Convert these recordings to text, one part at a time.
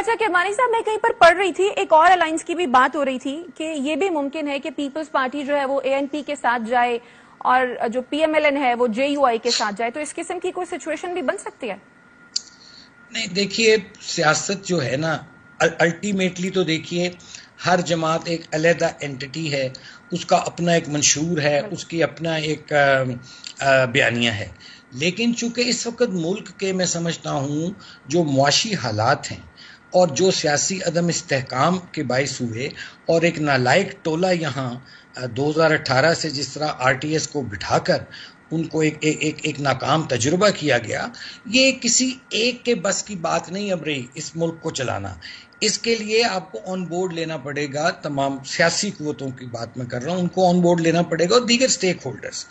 अच्छा किरमानी साहब, मैं कहीं पर पढ़ रही थी, एक और अलायंस की भी बात हो रही थी कि ये भी मुमकिन है कि पीपल्स पार्टी जो है वो एएनपी के साथ जाए और जो पीएमएलएन है वो जेयूआई के साथ जाए, तो इस किस्म की कोई सिचुएशन भी बन सकती है? नहीं, देखिए, सियासत जो है ना, अल्टीमेटली तो देखिए, हर जमात एक अलहदा एंटिटी है, उसका अपना एक मंशूर है, उसकी अपना एक बयानिया है। लेकिन चूंकि इस वक्त मुल्क के, मैं समझता हूँ, जो मुआशी हालात हैं और जो सियासी अदम इस्तेहकाम के बायस हुए और एक नालायक टोला यहाँ 2018 से जिस तरह आरटीएस को बिठाकर उनको एक नाकाम तजुर्बा किया गया, ये किसी एक के बस की बात नहीं अब रही इस मुल्क को चलाना। इसके लिए आपको ऑन बोर्ड लेना पड़ेगा, तमाम सियासी कुव्वतों की बात मैं कर रहा हूँ, उनको ऑन बोर्ड लेना पड़ेगा और दीगर स्टेक होल्डर्स,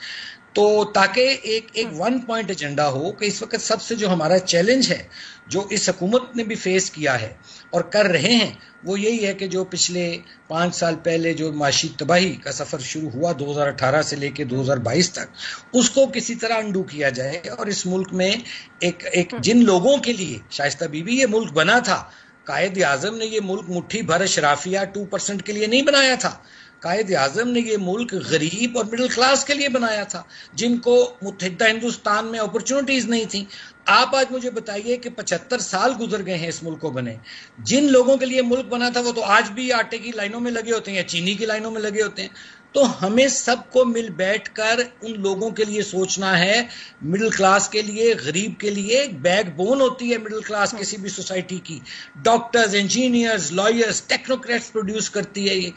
तो ताकि एक वन पॉइंट एजेंडा हो कि इस वक्त सबसे जो हमारा चैलेंज है, जो इस हुकूमत ने भी फेस किया है और कर रहे हैं, वो यही है कि जो पिछले 5 साल पहले जो माशी तबाही का सफ़र शुरू हुआ 2018 से लेकर 2022 तक, उसको किसी तरह अंडू किया जाए और इस मुल्क में एक जिन लोगों के लिए शाइस्ता बीबी ये मुल्क बना था, कायद आजम ने ये मुल्क मुट्ठी भर शराफिया 2% के लिए नहीं बनाया था। कायद आजम ने ये मुल्क गरीब और मिडिल क्लास के लिए बनाया था, जिनको मुत्तहिदा हिंदुस्तान में अपॉर्चुनिटीज नहीं थी। आप आज मुझे बताइए कि 75 साल गुजर गए हैं इस मुल्क को बने, जिन लोगों के लिए मुल्क बना था वो तो आज भी आटे की लाइनों में लगे होते हैं या चीनी की लाइनों में लगे होते हैं। तो हमें सबको मिल बैठकर उन लोगों के लिए सोचना है, मिडिल क्लास के लिए, गरीब के लिए। एक बैकबोन होती है मिडिल क्लास किसी भी सोसाइटी की, doctors, engineers, lawyers, technocrats produce करती है ये,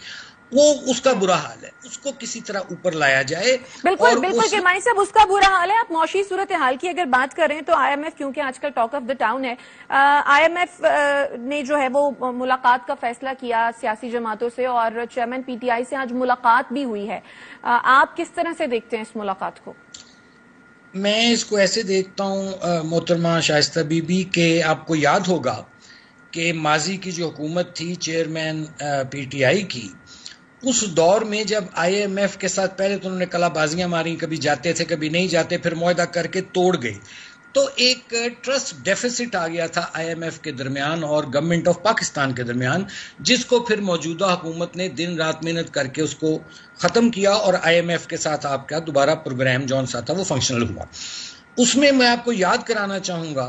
वो उसका बुरा हाल है, उसको किसी तरह ऊपर लाया जाए। बिल्कुल और बिल्कुल किरमानी साहब, उसका बुरा हाल है। आप मौशी सूरत हाल की अगर बात करें तो आईएमएफ क्योंकि आजकल टॉक ऑफ द टाउन है, आईएमएफ ने जो है वो मुलाकात का फैसला किया सियासी जमातों से और चेयरमैन पीटीआई से आज मुलाकात भी हुई है। आप किस तरह से देखते हैं इस मुलाकात को? मैं इसको ऐसे देखता हूँ मोहतरमा शाइस्ता बीबी के, आपको याद होगा कि माजी की जो हुकूमत थी चेयरमैन पीटीआई की, उस दौर में जब आईएमएफ के साथ पहले तो उन्होंने कलाबाजियां मारी, कभी जाते थे कभी नहीं जाते, फिर मुआहदा करके तोड़ गई, तो एक ट्रस्ट डेफिसिट आ गया था आईएमएफ के दरमियान और गवर्नमेंट ऑफ पाकिस्तान के दरमियान, जिसको फिर मौजूदा हुकूमत ने दिन रात मेहनत करके उसको ख़त्म किया और आईएमएफ के साथ आपका दोबारा प्रोग्राम जौन सा था वो फंक्शनल हुआ। उसमें मैं आपको याद कराना चाहूँगा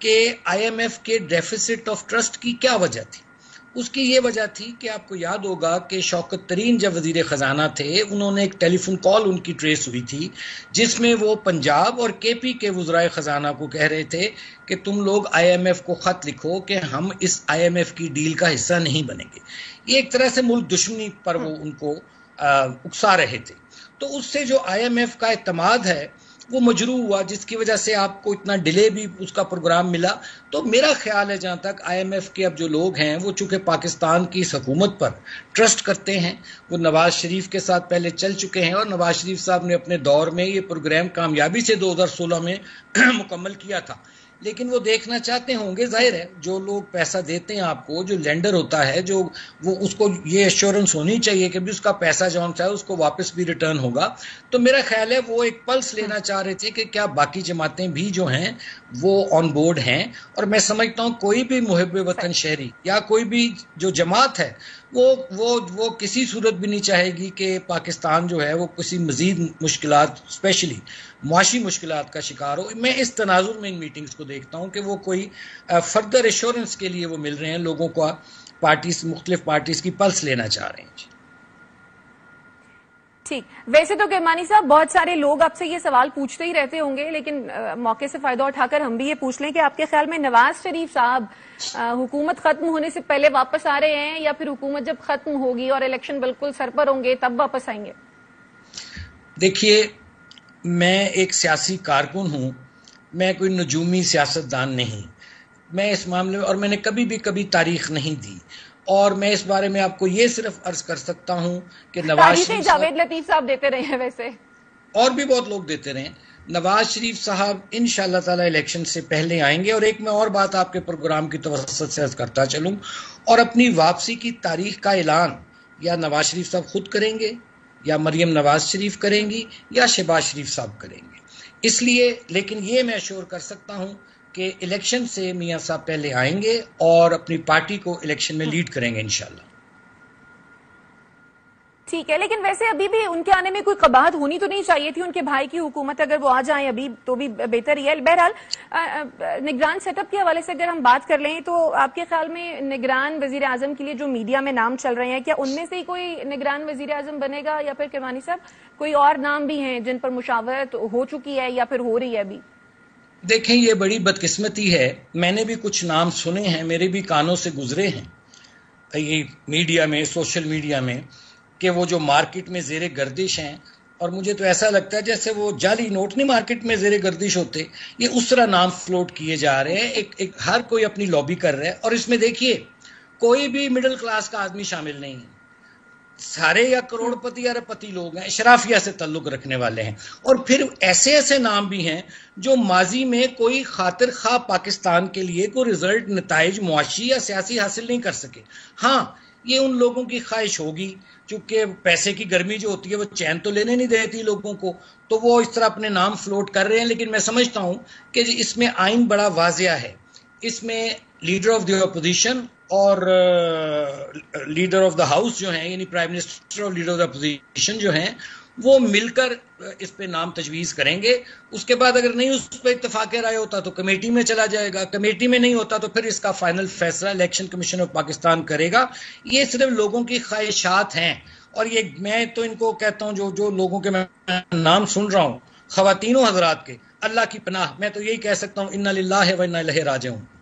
कि आईएमएफ के डेफिसिट ऑफ ट्रस्ट की क्या वजह थी। उसकी ये वजह थी कि आपको याद होगा कि शौकत तरीन जब वजीर ख़जाना थे, उन्होंने एक टेलीफोन कॉल उनकी ट्रेस हुई थी जिसमें वो पंजाब और केपी के वज़राए ख़जाना को कह रहे थे कि तुम लोग आईएमएफ को ख़त लिखो कि हम इस आईएमएफ की डील का हिस्सा नहीं बनेंगे। ये एक तरह से मुल्क दुश्मनी पर वो उनको उकसा रहे थे। तो उससे जो आईएमएफ का एतमाद है वो मजरू हुआ, जिसकी वजह से आपको इतना डिले भी उसका प्रोग्राम मिला। तो मेरा ख्याल है जहाँ तक आईएमएफ के अब जो लोग हैं वो चूंकि पाकिस्तान की इस हुकूमत पर ट्रस्ट करते हैं, वो नवाज शरीफ के साथ पहले चल चुके हैं और नवाज शरीफ साहब ने अपने दौर में ये प्रोग्राम कामयाबी से 2016 में मुकम्मल किया था। लेकिन वो देखना चाहते होंगे, जाहिर है, जो लोग पैसा देते हैं आपको, जो लेंडर होता है, जो वो उसको ये एश्योरेंस होनी चाहिए कि भी उसका पैसा जौन सा है उसको वापस भी रिटर्न होगा। तो मेरा ख्याल है वो एक पल्स लेना चाह रहे थे कि क्या बाकी जमातें भी जो हैं वो ऑन बोर्ड हैं। और मैं समझता हूँ कोई भी मुहिब वतन शहरी या कोई भी जो जमात है वो किसी सूरत भी नहीं चाहेगी कि पाकिस्तान जो है वो किसी मजीद मुश्किलात, स्पेशली मुआशी मुश्किलात का शिकार हो। मैं इस तनाजुर में इन मीटिंग्स को देखता हूँ कि वो कोई फर्दर एश्योरेंस के लिए वो मिल रहे हैं लोगों को, पार्टीज, मुख्तलिफ पार्टीज की पल्स लेना चाह रहे हैं। ठीक, वैसे तो किरमानी साहब बहुत सारे लोग आपसे ये सवाल पूछते ही रहते होंगे, लेकिन मौके से फायदा उठाकर हम भी ये पूछ लें कि आपके ख्याल में नवाज शरीफ साहब हुकूमत खत्म होने से पहले वापस आ रहे हैं या फिर हुकूमत जब खत्म होगी और इलेक्शन बिल्कुल सर पर होंगे तब वापस आएंगे? देखिए, मैं एक सियासी कारकुन हूं, मैं कोई नजूमी सियासतदान नहीं। मैं इस मामले में, और मैंने कभी भी कभी तारीख नहीं दी, और मैं इस बारे में आपको ये सिर्फ अर्ज कर सकता हूं कि नवाज शरीफ, जावेद लतीफ साहब देते रहे हैं, वैसे और भी बहुत लोग देते रहे। नवाज शरीफ साहब इंशाअल्लाह ताला इलेक्शन से पहले आएंगे। और एक मैं और बात आपके प्रोग्राम की तवस्सुत से अर्ज करता चलूं, और अपनी वापसी की तारीख का ऐलान या नवाज शरीफ साहब खुद करेंगे या मरियम नवाज शरीफ करेंगी या शहबाज शरीफ साहब करेंगे। इसलिए, लेकिन ये मैं अश्योर कर सकता हूं कि इलेक्शन से मियां साहब पहले आएंगे और अपनी पार्टी को इलेक्शन में लीड करेंगे इंशाल्लाह। ठीक है, लेकिन वैसे अभी भी उनके आने में कोई कबाहत होनी तो नहीं चाहिए थी। उनके भाई की हुकूमत अगर वो आ जाए अभी तो भी बेहतर ही है। बहरहाल निगरान सेटअप के हवाले से अगर हम बात कर लें तो आपके ख्याल में निगरान वजीर आजम के लिए जो मीडिया में नाम चल रहे हैं, क्या उनमें से ही कोई निगरान वजीर आजम बनेगा, या फिर किरमानी साहब कोई और नाम भी हैं जिन पर मुशावरत हो चुकी है या फिर हो रही है अभी? देखें, ये बड़ी बदकिस्मती है। मैंने भी कुछ नाम सुने हैं, मेरे भी कानों से गुजरे हैं ये मीडिया में, सोशल मीडिया में, कि वो जो मार्केट में ज़ेरे गर्दिश हैं, और मुझे तो ऐसा लगता है जैसे वो जाली नोट नहीं मार्केट में ज़ेरे गर्दिश होते, ये उस तरह नाम फ्लोट किए जा रहे हैं। एक हर कोई अपनी लॉबी कर रहा है, और इसमें देखिए कोई भी मिडिल क्लास का आदमी शामिल नहीं है। सारे या करोड़पति या अरबपति लोग हैं, शराफिया से ताल्लुक रखने वाले हैं। और फिर ऐसे ऐसे नाम भी हैं जो माजी में कोई खातिर खा पाकिस्तान के लिए कोई रिजल्ट, नताइज मुआशी या सियासी हासिल नहीं कर सके। हाँ, ये उन लोगों की ख्वाहिश होगी, चूंकि पैसे की गर्मी जो होती है वो चैन तो लेने नहीं देती लोगों को, तो वो इस तरह अपने नाम फ्लोट कर रहे हैं। लेकिन मैं समझता हूं कि इसमें आइन बड़ा वाजिया है। इसमें लीडर ऑफ द अपोजिशन और लीडर ऑफ द हाउस जो हैं, यानी प्राइम मिनिस्टर और लीडर ऑफ द अपोजिशन जो हैं, वो मिलकर इस पे नाम तजवीज़ करेंगे। उसके बाद अगर नहीं उस पर इत्तेफाक राय होता तो कमेटी में चला जाएगा, कमेटी में नहीं होता तो फिर इसका फाइनल फैसला इलेक्शन कमीशन ऑफ पाकिस्तान करेगा। ये सिर्फ लोगों की ख्वाहिशात हैं, और ये मैं तो इनको कहता हूँ, जो जो लोगों के मैं नाम सुन रहा हूँ, ख़वातीनों हजरात के, अल्लाह की पनाह, मैं तो यही कह सकता हूँ, इन्ना लिल्लाहि व इन्ना इलैहि राजिऊन।